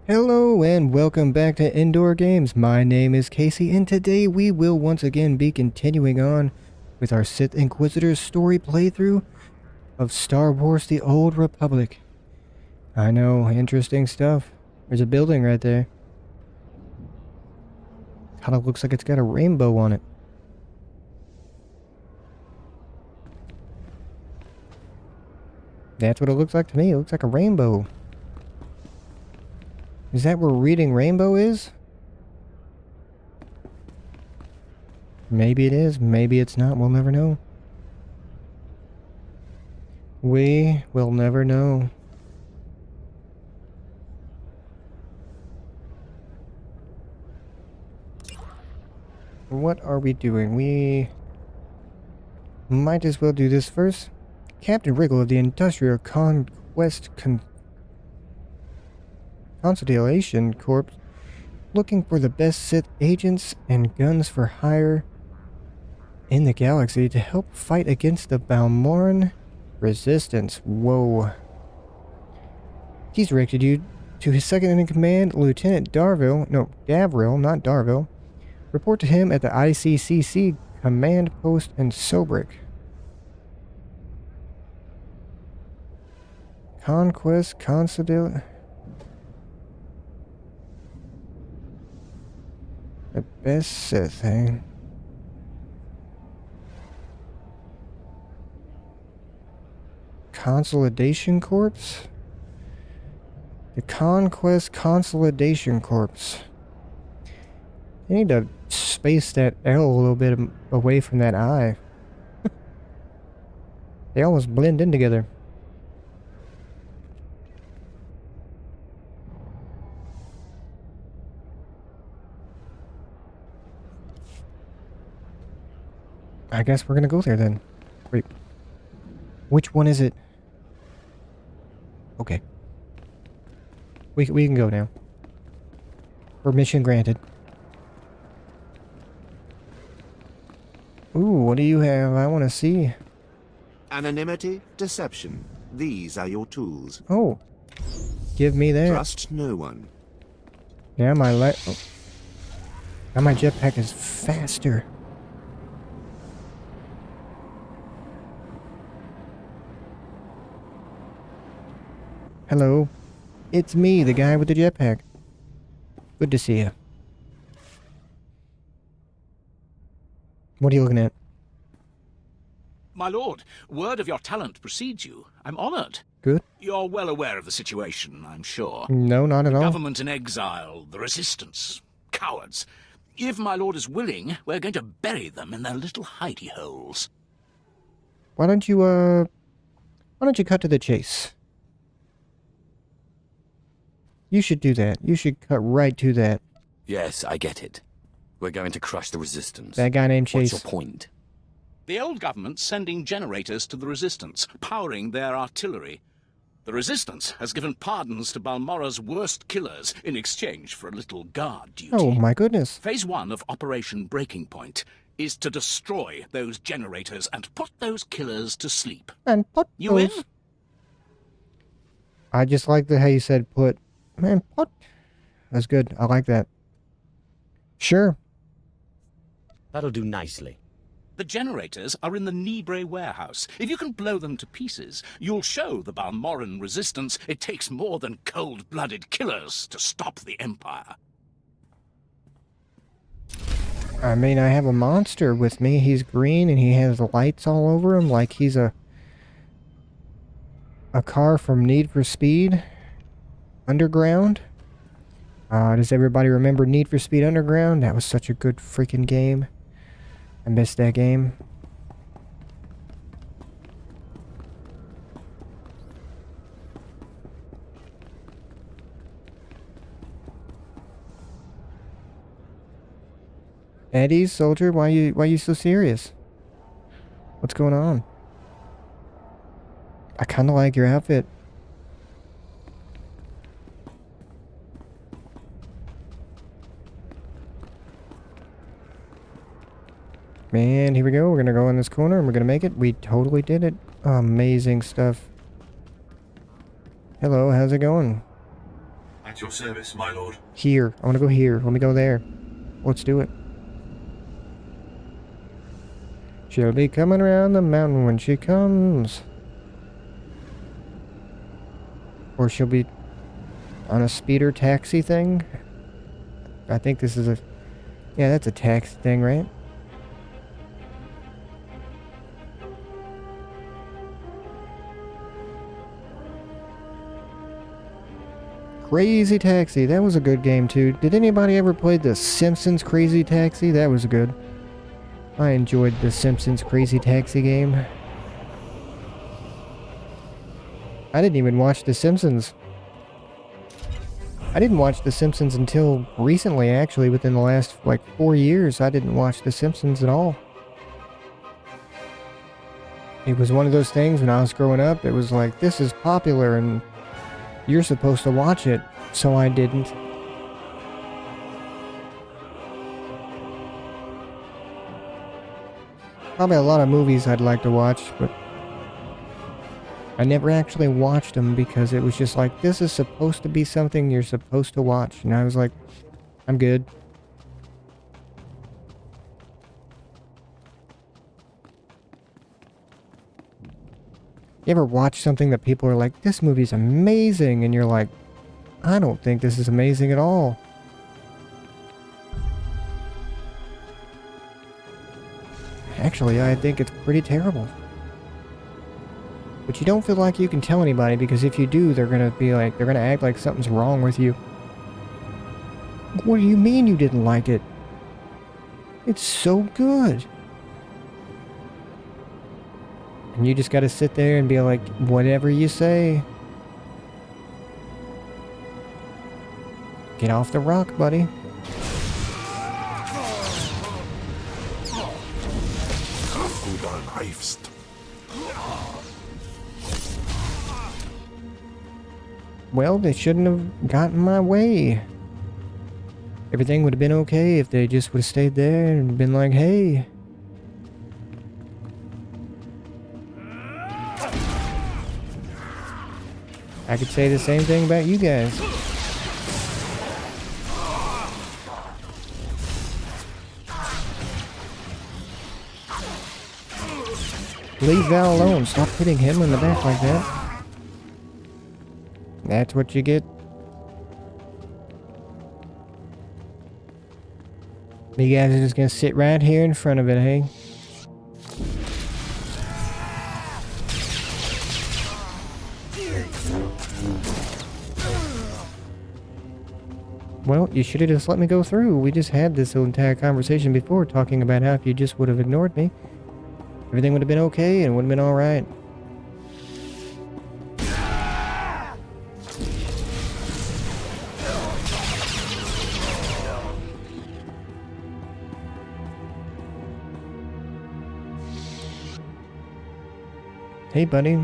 Hello and welcome back to Indoor Games. My name is Casey and today we will once again be continuing on with our Sith Inquisitor story playthrough of Star Wars The Old Republic. I know, interesting stuff. There's a building right there. Kinda looks like it's got a rainbow on it. That's what it looks like to me. It looks like a rainbow. Is that where Reading Rainbow is? Maybe it is, maybe it's not, we'll never know. We will never know. What are we doing? We might as well do this first. Captain Wriggle of the Industrial Conquest Constellation Corps, looking for the best Sith agents and guns for hire in the galaxy to help fight against the Balmoran resistance. Whoa. He's directed you to his second-in-command, Lieutenant Darville. No, Davril, not Darville. Report to him at the ICCC command post in Sobrick. Conquest Constellation. The best Sith, eh? Consolidation Corps? The Conquest Consolidation Corps. They need to space that L a little bit away from that I. They almost blend in together. I guess we're gonna go there then. Wait. Which one is it? Okay. We can go now. Permission granted. Ooh, what do you have? I want to see. Anonymity, deception. These are your tools. Oh. Give me that. Trust no one. Yeah, now my jetpack is faster. Hello. It's me, the guy with the jetpack. Good to see you. What are you looking at? My lord, word of your talent precedes you. I'm honored. Good. You're well aware of the situation, I'm sure. No, not at all. Government in exile, the resistance, cowards. If my lord is willing, we're going to bury them in their little hidey holes. Why don't you cut to the chase? You should do that. You should cut right to that. Yes, I get it. We're going to crush the resistance. That guy named Chase. What's your point? The old government's sending generators to the resistance, powering their artillery. The resistance has given pardons to Balmora's worst killers in exchange for a little guard duty. Oh my goodness. Phase 1 of Operation Breaking Point is to destroy those generators and put those killers to sleep. And put You in? I just like the how you said put. Man, put. That's good. I like that. Sure. That'll do nicely. The generators are in the Nibre warehouse. If you can blow them to pieces, you'll show the Balmoran resistance it takes more than cold-blooded killers to stop the Empire. I mean, I have a monster with me. He's green and he has lights all over him like he's a car from Need for Speed Underground. Does everybody remember Need for Speed Underground? That was such a good freaking game. I missed that game. Eddie, soldier, why you so serious? What's going on? I kind of like your outfit. And here we go. We're going to go in this corner and we're going to make it. We totally did it. Amazing stuff. Hello, how's it going? At your service, my lord. Here. I want to go here. Let me go there. Let's do it. She'll be coming around the mountain when she comes. Or she'll be on a speeder taxi thing. I think this is a... Yeah, that's a taxi thing, right? Crazy Taxi. That was a good game, too. Did anybody ever play The Simpsons Crazy Taxi? That was good. I enjoyed The Simpsons Crazy Taxi game. I didn't even watch The Simpsons. I didn't watch The Simpsons until recently, actually. Within the last, like, 4 years, I didn't watch The Simpsons at all. It was one of those things when I was growing up, it was like, this is popular and you're supposed to watch it, so I didn't. Probably a lot of movies I'd like to watch, but I never actually watched them because it was just like, this is supposed to be something you're supposed to watch. And I was like, I'm good. You ever watch something that people are like, this movie's amazing, and you're like, I don't think this is amazing at all. Actually, I think it's pretty terrible. But you don't feel like you can tell anybody, because if you do, they're gonna be like, they're gonna act like something's wrong with you. What do you mean you didn't like it? It's so good. And you just gotta sit there and be like, whatever you say. Get off the rock, buddy. Well, they shouldn't have gotten my way. Everything would have been okay if they just would have stayed there and been like, hey. I could say the same thing about you guys. Leave Val alone. Stop hitting him in the back like that. That's what you get. You guys are just gonna sit right here in front of it, hey? Well, you should have just let me go through. We just had this entire conversation before, talking about how if you just would have ignored me, everything would have been okay and would have been alright. Hey, buddy.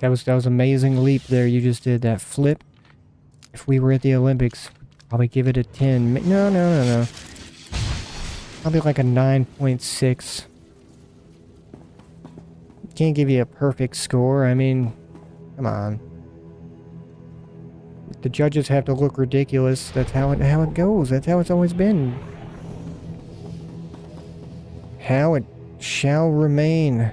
That was amazing leap there you just did, that flip. If we were at the Olympics, probably give it a 10. No. Probably like a 9.6. Can't give you a perfect score. I mean, come on. The judges have to look ridiculous. That's how it goes. That's how it's always been. How it shall remain.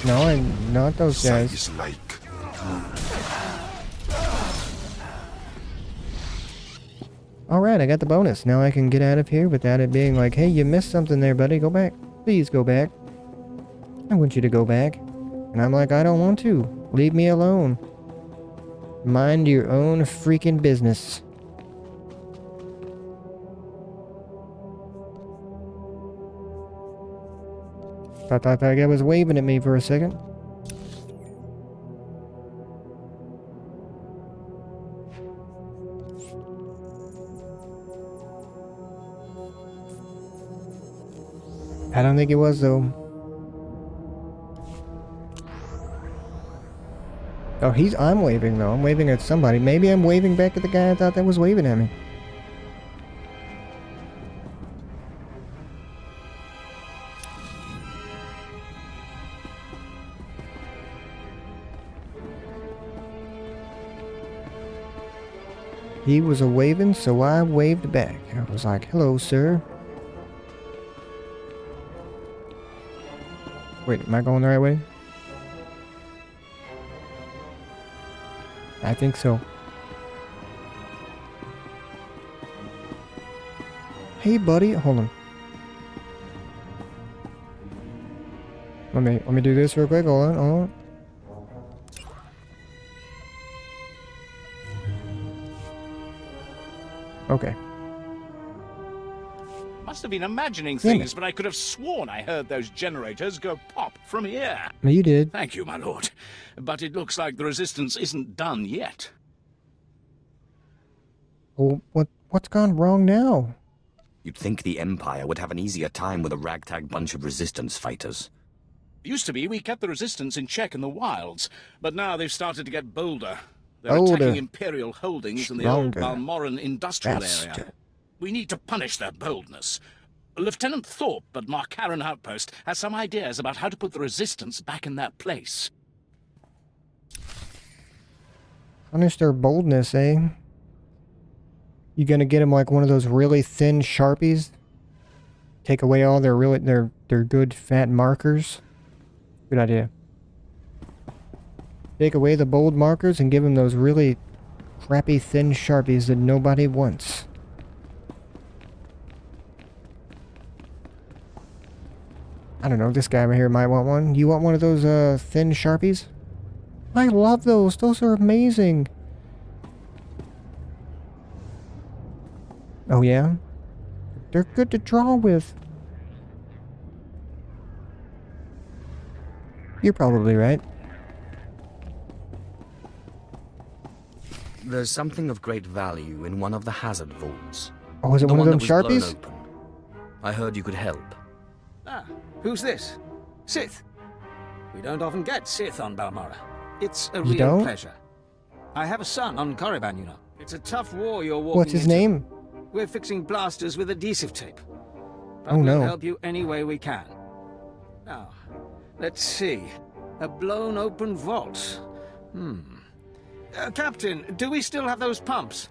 No, I'm not those guys. Alright, I got the bonus. Now I can get out of here without it being like, hey, you missed something there, buddy. Go back. Please go back. I want you to go back. And I'm like, I don't want to. Leave me alone. Mind your own freaking business. Thought that guy was waving at me for a second. I don't think it was, though. Oh, I'm waving, though. I'm waving at somebody. Maybe I'm waving back at the guy I thought that was waving at me. He was a waving, so I waved back. I was like, hello, sir. Wait, am I going the right way? I think so. Hey, buddy. Hold on. Let me do this real quick. Hold on, hold on. Okay. Must have been imagining Damn things, but I could have sworn I heard those generators go pop from here. You did. Thank you, my lord. But it looks like the resistance isn't done yet. Well, what's gone wrong now? You'd think the Empire would have an easier time with a ragtag bunch of resistance fighters. Used to be we kept the resistance in check in the wilds, but now they've started to get bolder. They're Bolder. attacking Imperial holdings in the old Stronger. Balmoran industrial Faster. area. We need to punish their boldness. Lieutenant Thorpe at Marcaran Outpost has some ideas about how to put the resistance back in their place. Punish their boldness, eh? You gonna get them like one of those really thin Sharpies? Take away all their good fat markers? Good idea. Take away the bold markers and give them those really crappy thin Sharpies that nobody wants. I don't know, this guy right here might want one. You want one of those thin Sharpies? I love those. Those are amazing. Oh yeah? They're good to draw with. You're probably right. There's something of great value in one of the hazard vaults. Oh, is it The one of them that was blown Sharpies? open. I heard you could help. Ah, who's this? Sith. We don't often get Sith on Balmora. It's a You real don't? pleasure. I have a son on Korriban, you know. It's a tough war you're walking What's his into. name? We're fixing blasters with adhesive tape. But Oh, no. we'll help you any way we can. Now, let's see. A blown open vault. Captain, do we still have those pumps?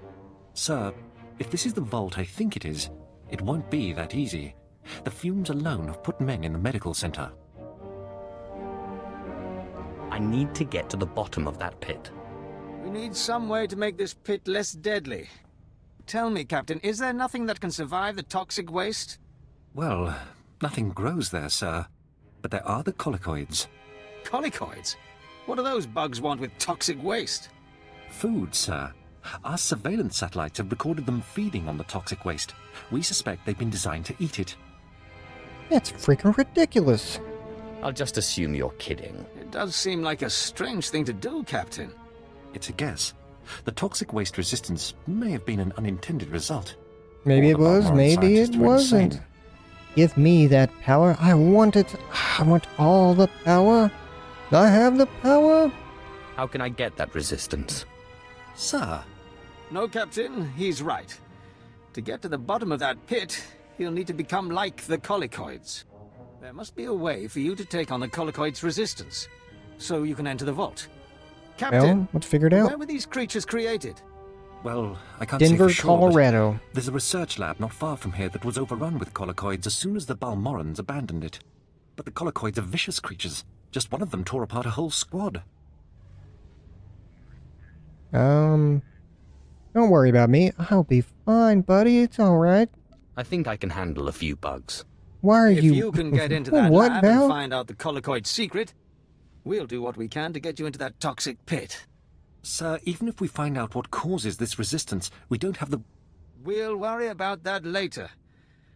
Sir, if this is the vault I think it is, it won't be that easy. The fumes alone have put men in the medical center. I need to get to the bottom of that pit. We need some way to make this pit less deadly. Tell me, Captain, is there nothing that can survive the toxic waste? Well, nothing grows there, sir. But there are the colicoids. Colicoids? What do those bugs want with toxic waste? Food, sir. Our surveillance satellites have recorded them feeding on the toxic waste. We suspect they've been designed to eat it. That's freaking ridiculous. I'll just assume you're kidding. It does seem like a strange thing to do, Captain. It's a guess. The toxic waste resistance may have been an unintended result. Maybe Or it the was, Balmoran maybe it scientists were wasn't. insane. Give me that power. I want it. I want all the power. I have the power. How can I get that resistance? Sir, No, Captain, he's right. To get to the bottom of that pit, you'll need to become like the colicoids. There must be a way for you to take on the colicoids' resistance, so you can enter the vault. Captain, Well, let's figure it where out. were these creatures created? well, I can't say Denver, for sure, but Colorado. there's a research lab not far from here that was overrun with colicoids as soon as the Balmorans abandoned it. But the colicoids are vicious creatures. Just one of them tore apart a whole squad. Don't worry about me. I'll be fine, buddy. It's alright. I think I can handle a few bugs. Why are If you... you can get into that What lab now? and find out the colicoid secret, we'll do what we can to get you into that toxic pit. Sir, even if we find out what causes this resistance, we don't have the... We'll worry about that later.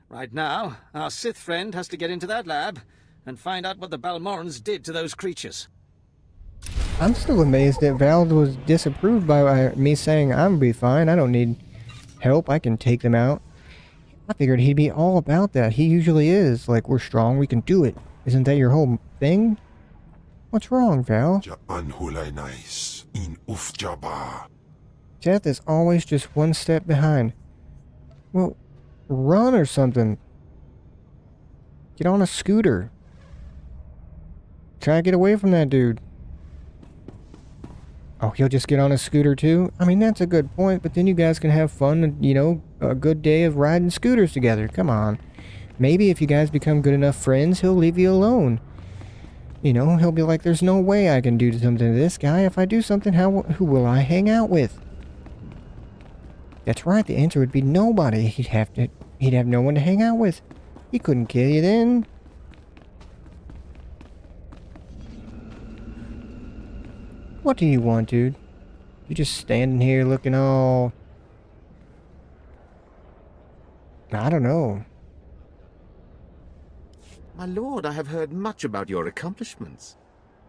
Right now, our Sith friend has to get into that lab and find out what the Balmorans did to those creatures. I'm still amazed that Val was disapproved by me saying I'm be fine. I don't need help. I can take them out. I figured he'd be all about that. He usually is. Like, we're strong, we can do it. Isn't that your whole thing? What's wrong, Val? Jaan hulay nais in ufjaba. Death is always just one step behind. Well, run or something. Get on a scooter. Try to get away from that dude. Oh, he'll just get on a scooter too? I mean, that's a good point, but then you guys can have fun and, you know, a good day of riding scooters together. Come on. Maybe if you guys become good enough friends, he'll leave you alone. You know, he'll be like, there's no way I can do something to this guy. If I do something, who will I hang out with? That's right, the answer would be nobody. He'd have no one to hang out with. He couldn't kill you then. What do you want, dude? You just standing here looking all... I don't know. My lord, I have heard much about your accomplishments.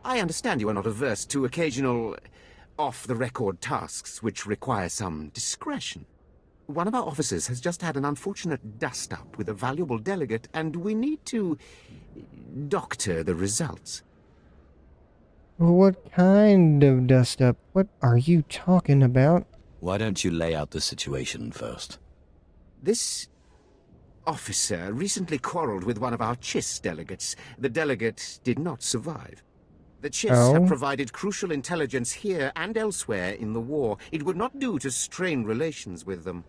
I understand you are not averse to occasional off-the-record tasks which require some discretion. One of our officers has just had an unfortunate dust-up with a valuable delegate, and we need to doctor the results. What kind of dust-up? What are you talking about? Why don't you lay out the situation first? This officer recently quarreled with one of our Chiss delegates. The delegate did not survive. The Chiss have provided crucial intelligence here and elsewhere in the war. It would not do to strain relations with them.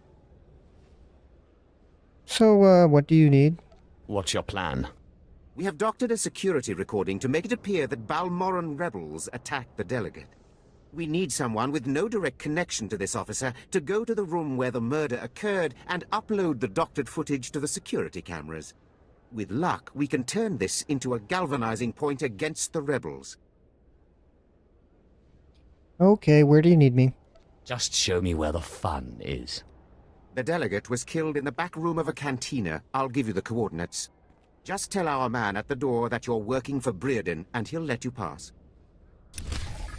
So, what do you need? What's your plan? We have doctored a security recording to make it appear that Balmoran rebels attacked the delegate. We need someone with no direct connection to this officer to go to the room where the murder occurred and upload the doctored footage to the security cameras. With luck, we can turn this into a galvanizing point against the rebels. Okay, where do you need me? Just show me where the fun is. The delegate was killed in the back room of a cantina. I'll give you the coordinates. Just tell our man at the door that you're working for Breredan, and he'll let you pass.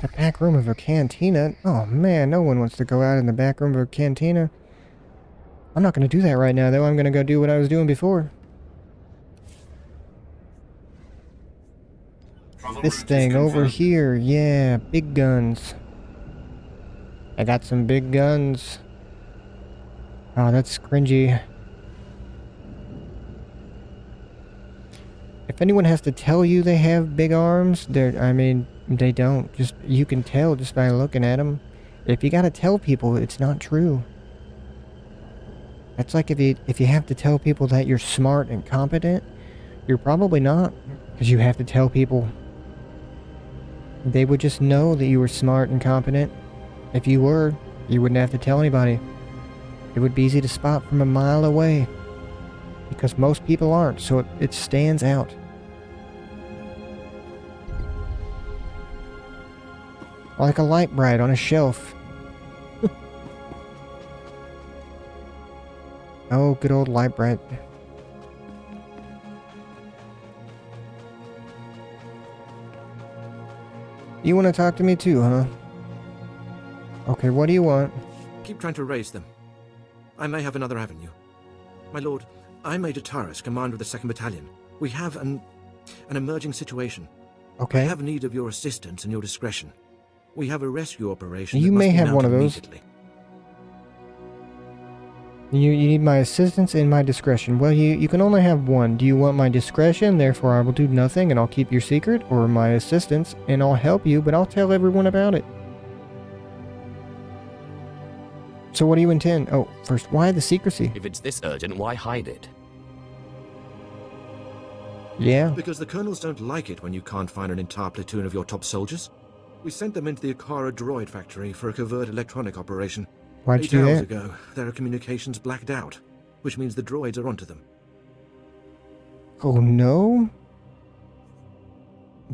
The back room of a cantina? Oh man, no one wants to go out in the back room of a cantina. I'm not going to do that right now, though. I'm going to go do what I was doing before. This thing over here, yeah, big guns. I got some big guns. Oh, that's cringy. If anyone has to tell you they have big arms, I mean, they don't. Just, you can tell just by looking at them. If you gotta tell people, it's not true. That's like if you have to tell people that you're smart and competent, you're probably not, because you have to tell people. They would just know that you were smart and competent. If you were, you wouldn't have to tell anybody. It would be easy to spot from a mile away. Because most people aren't, so it stands out. Like a light bright on a shelf. Oh, good old light bright. You want to talk to me too, huh? Okay, what do you want? Keep trying to raise them. I may have another avenue. My lord, I'm Major Taris, commander of the 2nd Battalion. We have an emerging situation. Okay. I have need of your assistance and your discretion. We have a rescue operation. You that may must be have one of mounted those. immediately. You need my assistance and my discretion. Well, you can only have one. Do you want my discretion, therefore I will do nothing and I'll keep your secret? Or my assistance, and I'll help you, but I'll tell everyone about it? So what do you intend? Oh, first, why the secrecy? If it's this urgent, why hide it? Yeah. Because the colonels don't like it when you can't find an entire platoon of your top soldiers. We sent them into the Akara droid factory for a covert electronic operation. Why'd you 8 do hours that? ago, their communications blacked out, which means the droids are onto them. Oh no?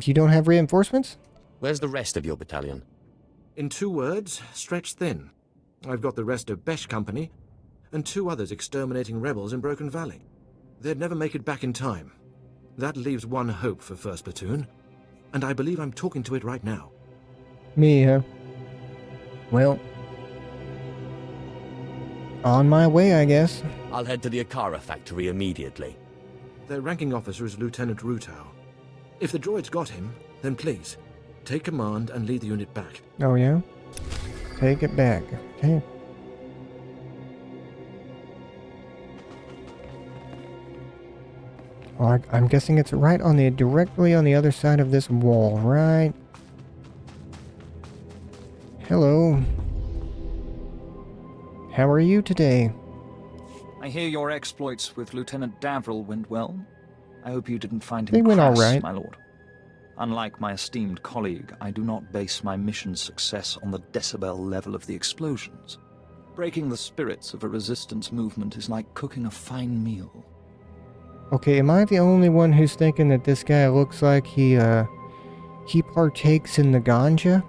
You don't have reinforcements? Where's the rest of your battalion? In 2 words, stretched thin. I've got the rest of Besh Company, and 2 others exterminating rebels in Broken Valley. They'd never make it back in time. That leaves one hope for 1st Platoon, and I believe I'm talking to it right now. Me, huh? Well, On my way, I guess. I'll head to the Akara factory immediately. Their ranking officer is Lieutenant Rutau. If the droid's got him, then please, take command and lead the unit back. Oh, yeah? Take it back. Okay. Well, I'm guessing it's right on the, directly on the other side of this wall, right? Hello. How are you today? I hear your exploits with Lieutenant Davril went well. I hope you didn't find They him went all crass, right. my lord. Unlike my esteemed colleague, I do not base my mission's success on the decibel level of the explosions. Breaking the spirits of a resistance movement is like cooking a fine meal. Okay, am I the only one who's thinking that this guy looks like he partakes in the ganja?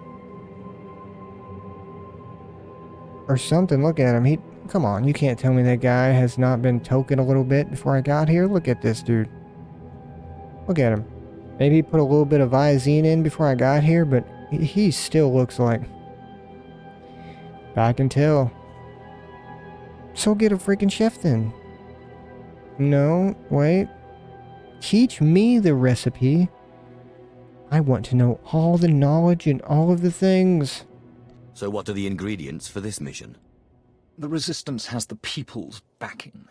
Or something, look at him, come on, you can't tell me that guy has not been token a little bit before I got here? Look at this dude. Look at him. Maybe he put a little bit of Visine in before I got here, but he still looks like... I can tell. So get a freaking chef then. No, wait. Teach me the recipe. I want to know all the knowledge and all of the things. So what are the ingredients for this mission? The Resistance has the people's backing.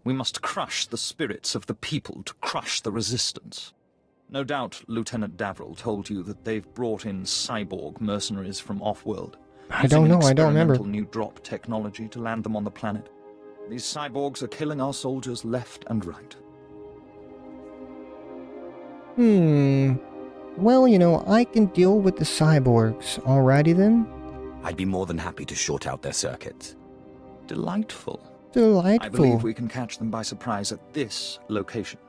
We must crush the spirits of the people to crush the Resistance. No doubt Lieutenant Davril told you that they've brought in cyborg mercenaries from off-world. I don't know, I don't remember. Using experimental new drop technology to land them on the planet. These cyborgs are killing our soldiers left and right. Well, you know, I can deal with the cyborgs. Alrighty then. I'd be more than happy to short out their circuits. Delightful. Delightful. I believe we can catch them by surprise at this location.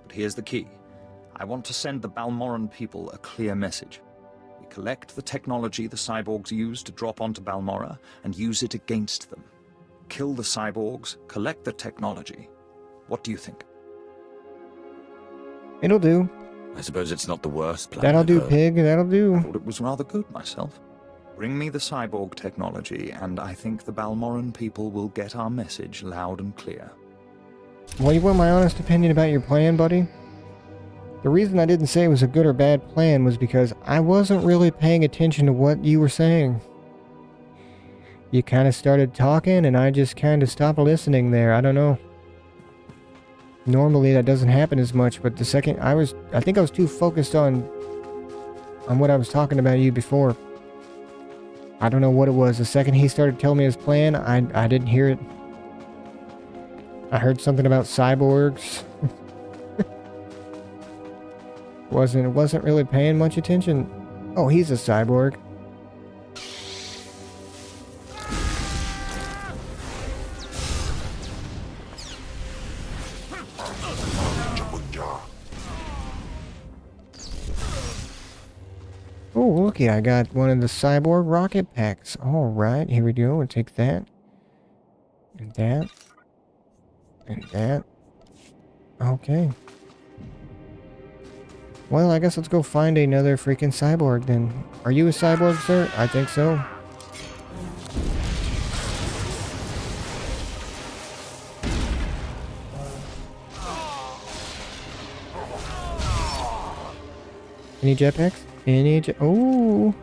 But here's the key. I want to send the Balmoran people a clear message. We collect the technology the cyborgs use to drop onto Balmora and use it against them. Kill the cyborgs, collect the technology. What do you think? It'll do. I suppose it's not the worst plan. That'll I've do, heard. pig. That'll do. I thought it was rather good myself. Bring me the cyborg technology, and I think the Balmoran people will get our message loud and clear. Well, you want my honest opinion about your plan, buddy? The reason I didn't say it was a good or bad plan was because I wasn't really paying attention to what you were saying. You kind of started talking, and I just kind of stopped listening there. I don't know. Normally that doesn't happen as much, but the second I think I was too focused on what I was talking about you before. I don't know what it was. The second he started telling me his plan, I didn't hear it. I heard something about cyborgs. wasn't really paying much attention. Oh, he's a cyborg. Oh, looky, I got one of the cyborg rocket packs. Alright, here we go. We'll take that. And that. And that. Okay. Well, I guess let's go find another freaking cyborg then. Are you a cyborg, sir? I think so. Any jetpacks? Oh.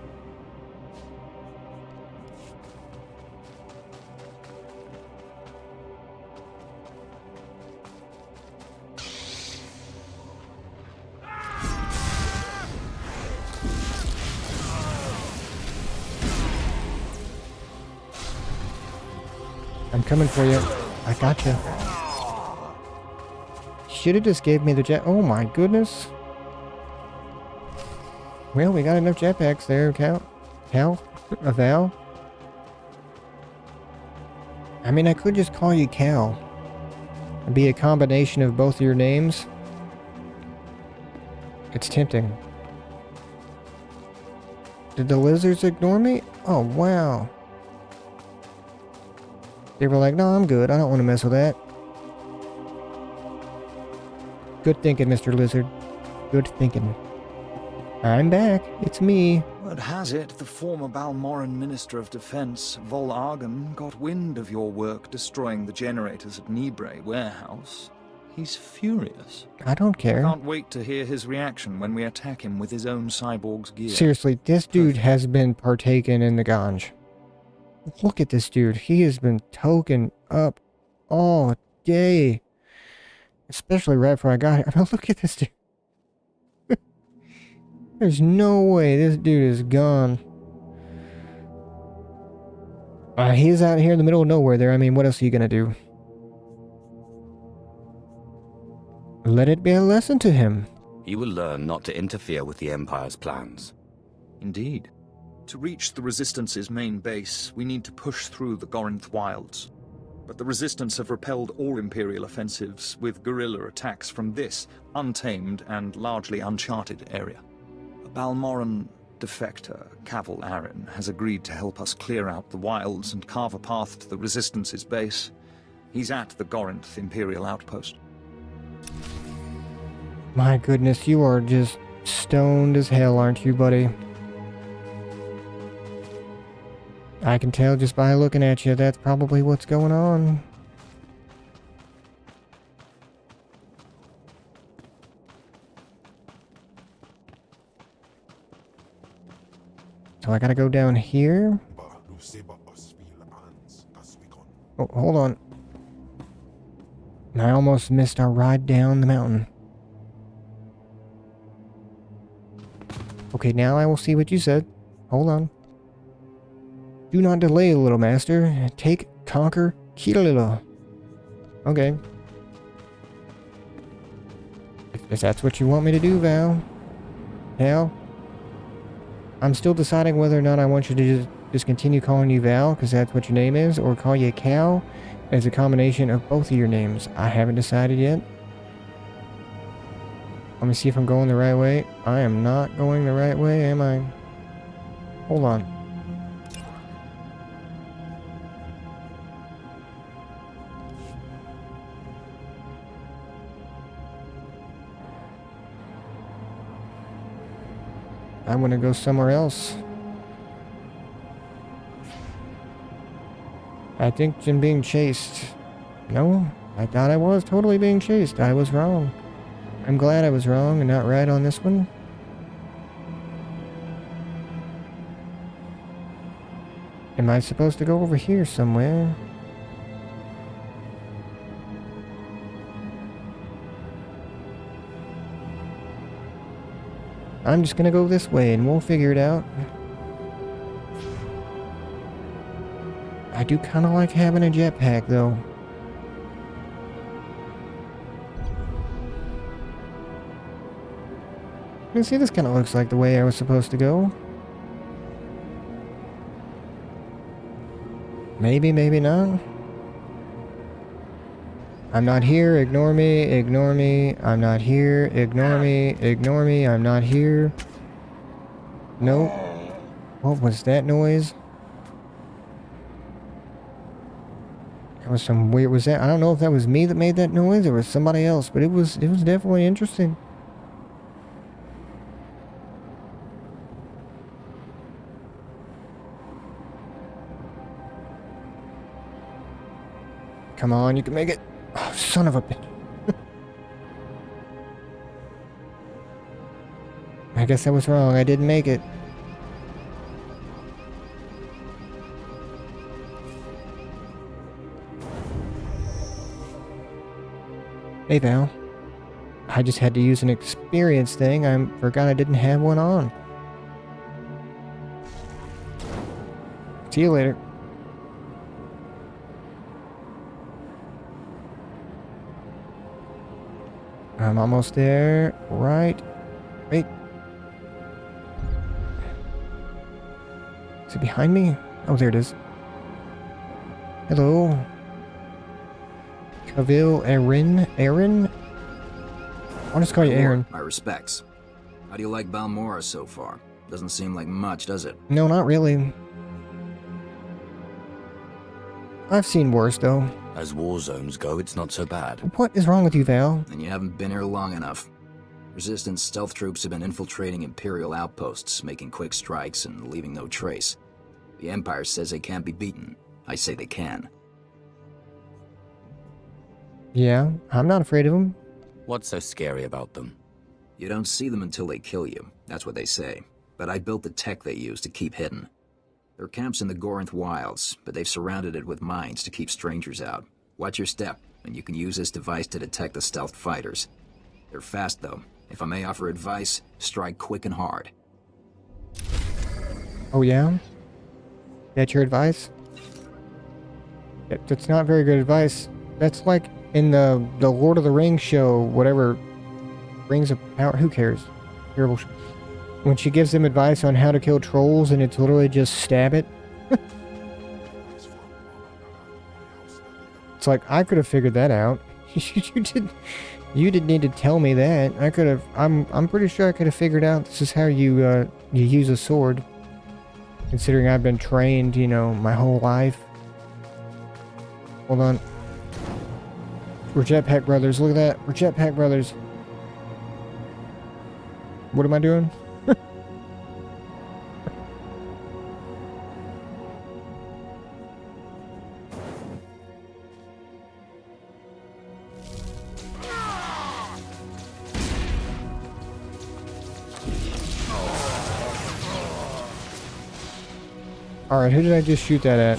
I'm coming for you. I gotcha. Should have just gave me the jet. Oh my goodness. Well, we got enough jetpacks there, Val? I mean, I could just call you Cal. It'd be a combination of both of your names. It's tempting. Did the lizards ignore me? Oh, wow. They were like, no, I'm good. I don't want to mess with that. Good thinking, Mr. Lizard. Good thinking. I'm back. It's me. Word has it, the former Balmoran Minister of Defense, Vol Argon, got wind of your work destroying the generators at Nibre warehouse. He's furious. I don't care. Can't wait to hear his reaction when we attack him with his own cyborg's gear. Seriously, this dude has been partaking in the ganj. Look at this dude. He has been token up all day. Especially right before I got here. I mean, look at this dude. There's no way this dude is gone. He's out here in the middle of nowhere there. I mean, what else are you gonna do? Let it be a lesson to him. He will learn not to interfere with the Empire's plans. Indeed. To reach the Resistance's main base, we need to push through the Gorinth wilds. But the Resistance have repelled all Imperial offensives with guerrilla attacks from this untamed and largely uncharted area. A Balmoran defector, Cavil Aaron, has agreed to help us clear out the wilds and carve a path to the Resistance's base. He's at the Gorinth Imperial outpost. My goodness, you are just stoned as hell, aren't you, buddy? I can tell just by looking at you that's probably what's going on. So I gotta go down here. Oh, hold on. I almost missed our ride down the mountain. Okay, now I will see what you said. Hold on. Do not delay, little master. Take, conquer, Kirilla. Okay. If that's what you want me to do, Val. Val. I'm still deciding whether or not I want you to just continue calling you Val, because that's what your name is, or call you Cal as a combination of both of your names. I haven't decided yet. Let me see if I'm going the right way. I am not going the right way, am I? Hold on. I want to go somewhere else. I think I'm being chased. No, I thought I was totally being chased. I was wrong. I'm glad I was wrong and not right on this one. Am I supposed to go over here somewhere? I'm just gonna go this way and we'll figure it out. I do kind of like having a jetpack though. You see, this kind of looks like the way I was supposed to go. Maybe, maybe not. I'm not here, ignore me, ignore me. I'm not here, ignore me, ignore me. I'm not here. Nope. What was that noise? That was some weird, was that, I don't know if that was me that made that noise or was somebody else, but it was definitely interesting. Come on, you can make it. Oh, son of a bitch. I guess I was wrong. I didn't make it. Hey, Val. I just had to use an experience thing. I forgot I didn't have one on. See you later. I'm almost there. Right. Wait. Is it behind me? Oh, there it is. Hello. Cavil Aaron? Aaron? I'll just call you Aaron. My respects. How do you like Balmora so far? Doesn't seem like much, does it? No, not really. I've seen worse, though. As war zones go, it's not so bad. What is wrong with you, Val? And you haven't been here long enough. Resistance stealth troops have been infiltrating Imperial outposts, making quick strikes and leaving no trace. The Empire says they can't be beaten. I say they can. Yeah, I'm not afraid of them. What's so scary about them? You don't see them until they kill you. That's what they say. But I built the tech they use to keep hidden. Their camp's in the Gorinth Wilds, but they've surrounded it with mines to keep strangers out. Watch your step, and you can use this device to detect the stealth fighters. They're fast, though. If I may offer advice, strike quick and hard. Oh yeah? That's your advice? That's not very good advice. That's like in the Lord of the Rings show, whatever. Rings of Power, who cares? Terrible. When she gives them advice on how to kill trolls and it's literally just stab it. It's like, I could have figured that out. You didn't need to tell me that. I could have, I'm pretty sure I could have figured out this is how you use a sword. Considering I've been trained, you know, my whole life. Hold on. We're Jetpack Brothers. Look at that. We're Jetpack Brothers. What am I doing? Alright, who did I just shoot that at?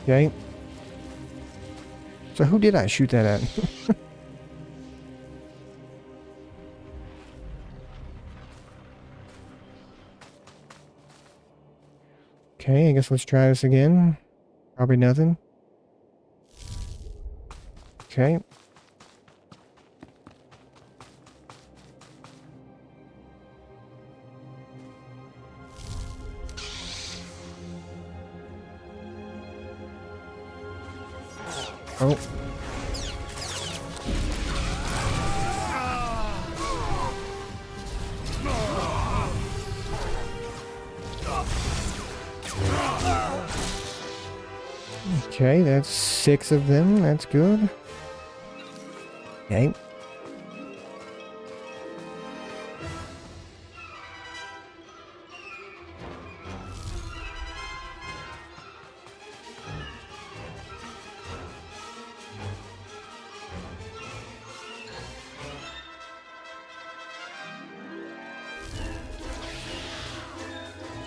Okay. So who did I shoot that at? Okay, I guess let's try this again. Probably nothing. Okay. Oh. Okay, that's 6 of them. That's good. Okay.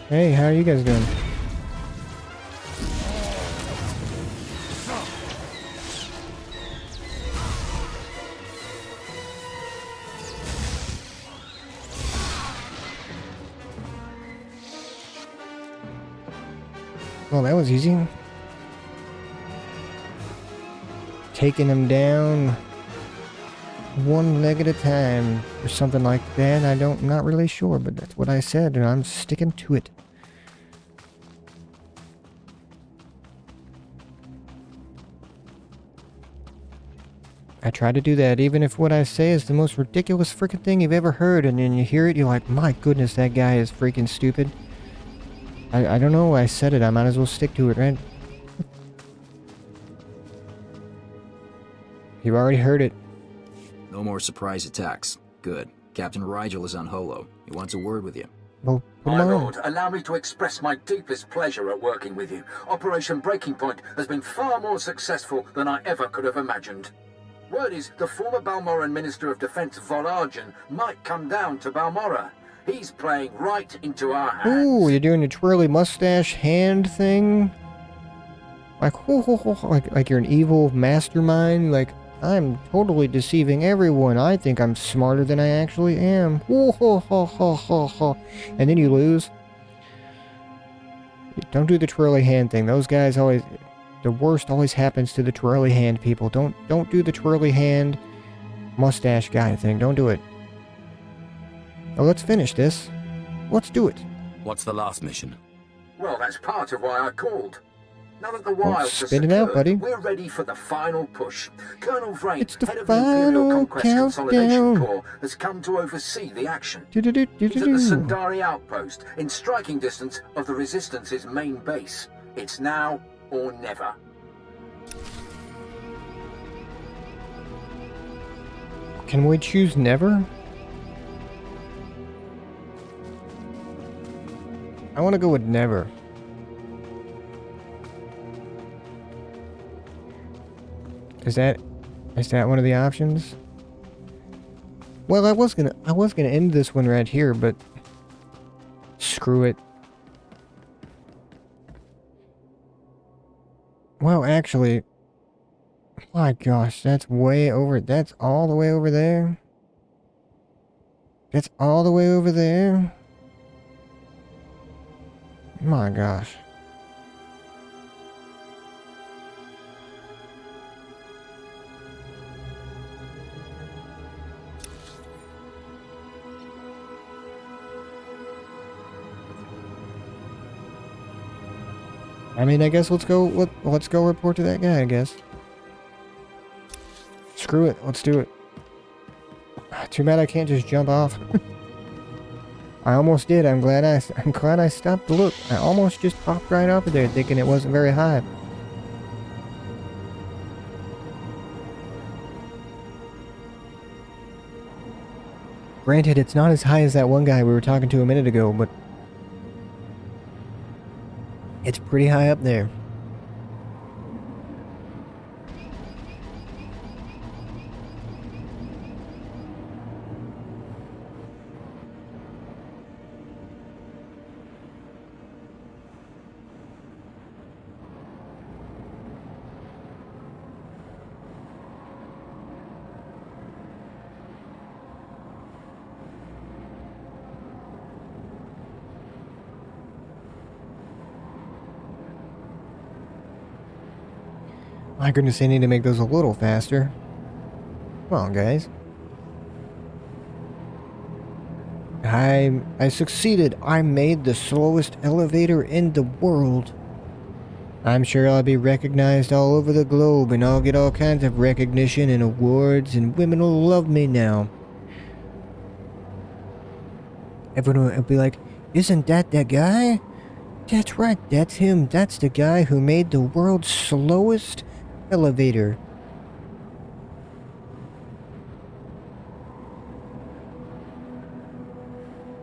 Hey, how are you guys doing? Well, that was easy. Taking them down one leg at a time or something like that. I'm not really sure, but that's what I said and I'm sticking to it. I try to do that even if what I say is the most ridiculous freaking thing you've ever heard, and then you hear it, you're like, my goodness, that guy is freaking stupid. I don't know, I said it, I might as well stick to it, right? You've already heard it. No more surprise attacks. Good. Captain Rigel is on Holo. He wants a word with you. Well, My lord, allow me to express my deepest pleasure at working with you. Operation Breaking Point has been far more successful than I ever could have imagined. Word is the former Balmoran Minister of Defense Volargen might come down to Balmora. He's playing right into our hands. Ooh, you're doing the twirly mustache hand thing? Like, like you're an evil mastermind? Like, I'm totally deceiving everyone. I think I'm smarter than I actually am. And then you lose. Don't do the twirly hand thing. Those guys always... The worst always happens to the twirly hand people. Don't do the twirly hand mustache guy thing. Don't do it. Now let's finish this. Let's do it. What's the last mission? Well, that's part of why I called. Now that the wilds are spit it out, secured, buddy. we're ready for the final push. Colonel Vrain, It's the head of the Imperial final Conquest Consolidation countdown. Corps, has come to oversee the action. Do-do-do-do-do-do. He's at the Sundari outpost, in striking distance of the Resistance's main base. It's now or never. Can we choose never? I want to go with never. Is that one of the options? Well, I was gonna end this one right here, but screw it. Well, actually, my gosh, that's way over. That's all the way over there. That's all the way over there. My gosh. I mean, I guess let's go report to that guy, I guess. Screw it, let's do it. Too bad I can't just jump off. I almost did. I'm glad I stopped to look. I almost just popped right off of there thinking it wasn't very high. Granted, it's not as high as that one guy we were talking to a minute ago, but it's pretty high up there. My goodness, I need to make those a little faster. Come on, guys. I succeeded. I made the slowest elevator in the world. I'm sure I'll be recognized all over the globe, and I'll get all kinds of recognition and awards, and women will love me now. Everyone will be like, isn't that guy? That's right, that's him. That's the guy who made the world's slowest elevator.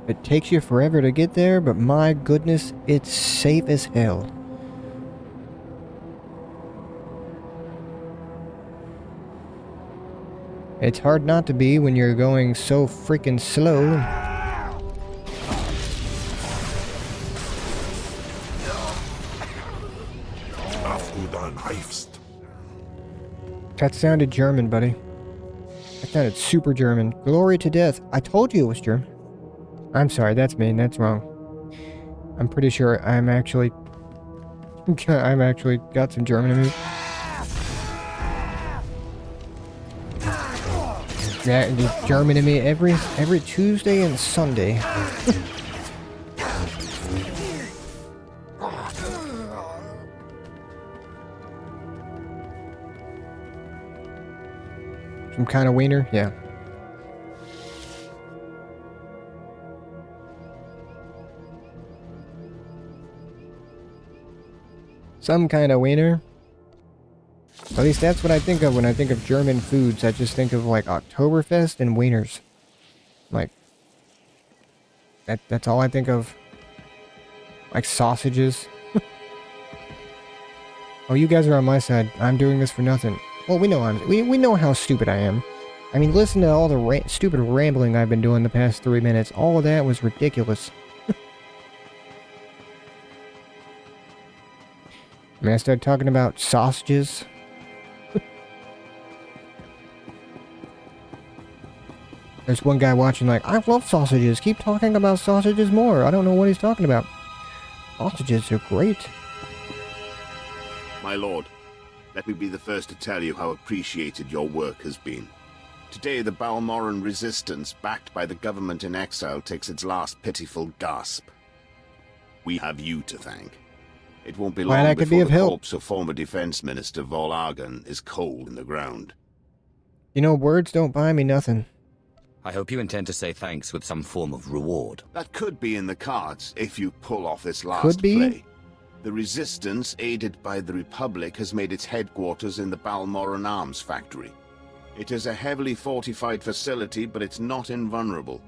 It takes you forever to get there, but my goodness, it's safe as hell. It's hard not to be when you're going so freaking slow. That sounded German, buddy. That sounded super German. Glory to death. I told you it was German. I'm sorry, that's mean. That's wrong. I'm pretty sure I'm actually got some German in me. Yeah, German in me every Tuesday and Sunday. Some kind of wiener? Yeah. Some kind of wiener. At least that's what I think of when I think of German foods. I just think of like Oktoberfest and wieners. Like that's all I think of. Like sausages. Oh, you guys are on my side. I'm doing this for nothing. Well, we know how stupid I am. I mean, listen to all the stupid rambling I've been doing the past 3 minutes. All of that was ridiculous. I mean, I started talking about sausages. There's one guy watching like, I love sausages. Keep talking about sausages more. I don't know what he's talking about. Sausages are great. My lord, let me be the first to tell you how appreciated your work has been. Today, the Balmoran resistance, backed by the government in exile, takes its last pitiful gasp. We have you to thank. It won't be Glad long I could be before of the help. corpse of former Defense Minister Vol'argan is cold in the ground. You know, words don't buy me nothing. I hope you intend to say thanks with some form of reward. That could be in the cards if you pull off this last Could be? play. The Resistance, aided by the Republic, has made its headquarters in the Balmoran Arms Factory. It is a heavily fortified facility, but it's not invulnerable.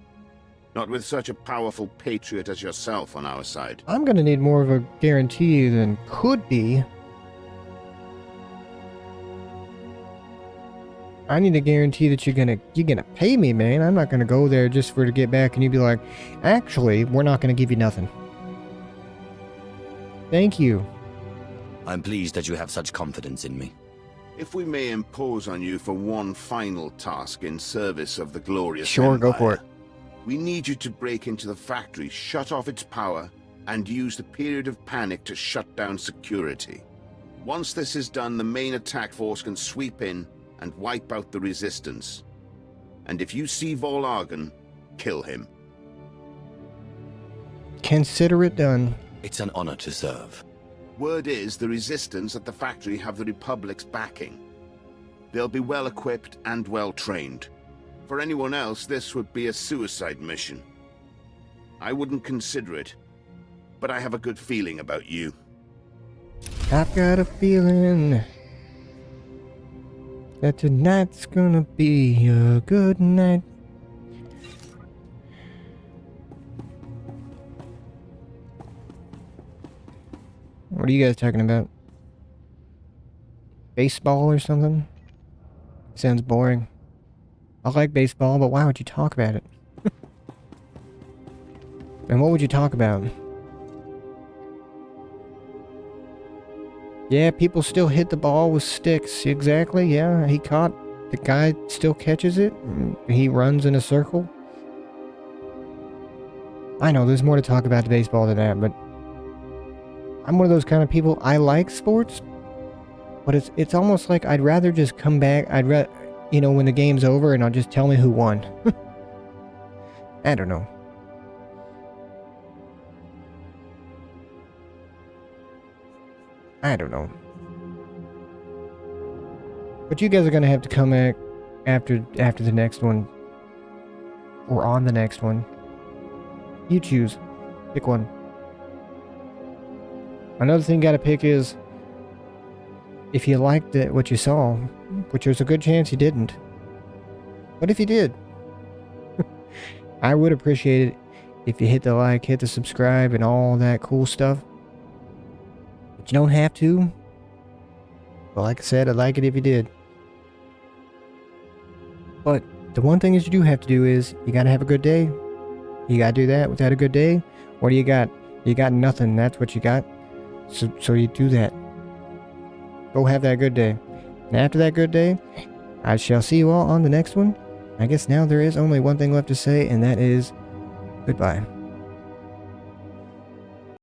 Not with such a powerful patriot as yourself on our side. I'm gonna need more of a guarantee than could be. I need a guarantee that you're gonna pay me, man. I'm not gonna go there just for to get back and you be like, actually, we're not gonna give you nothing. Thank you. I'm pleased that you have such confidence in me. If we may impose on you for one final task in service of the glorious Sure, Empire, go for it. we need you to break into the factory, shut off its power, and use the period of panic to shut down security. Once this is done, the main attack force can sweep in and wipe out the Resistance. And if you see Vol'argan, kill him. Consider it done. It's an honor to serve. Word is the Resistance at the factory have the Republic's backing. They'll be well equipped and well trained. For anyone else, this would be a suicide mission. I wouldn't consider it, but I have a good feeling about you. I've got a feeling that tonight's gonna be a good night. What are you guys talking about? Baseball or something? Sounds boring. I like baseball, but why would you talk about it? And what would you talk about? Yeah, people still hit the ball with sticks. Exactly, yeah. He caught. The guy still catches it. He runs in a circle. I know, there's more to talk about the baseball than that, but I'm one of those kind of people. I like sports, but it's almost like I'd rather just come back. I'd rather, you know, when the game's over and I'll just tell me who won. I don't know. I don't know. But you guys are gonna have to come back after the next one. Or on the next one. You choose. Pick one. Another thing you gotta pick is if you liked it, what you saw, which there's a good chance you didn't. But if you did, I would appreciate it if you hit the like, hit the subscribe, and all that cool stuff. But you don't have to. But like I said, I'd like it if you did. But the one thing is you do have to do is you gotta have a good day. You gotta do that. Without a good day, what do you got? You got nothing. That's what you got. So you do that. Go have that good day. And after that good day, I shall see you all on the next one. I guess now there is only one thing left to say, and that is goodbye.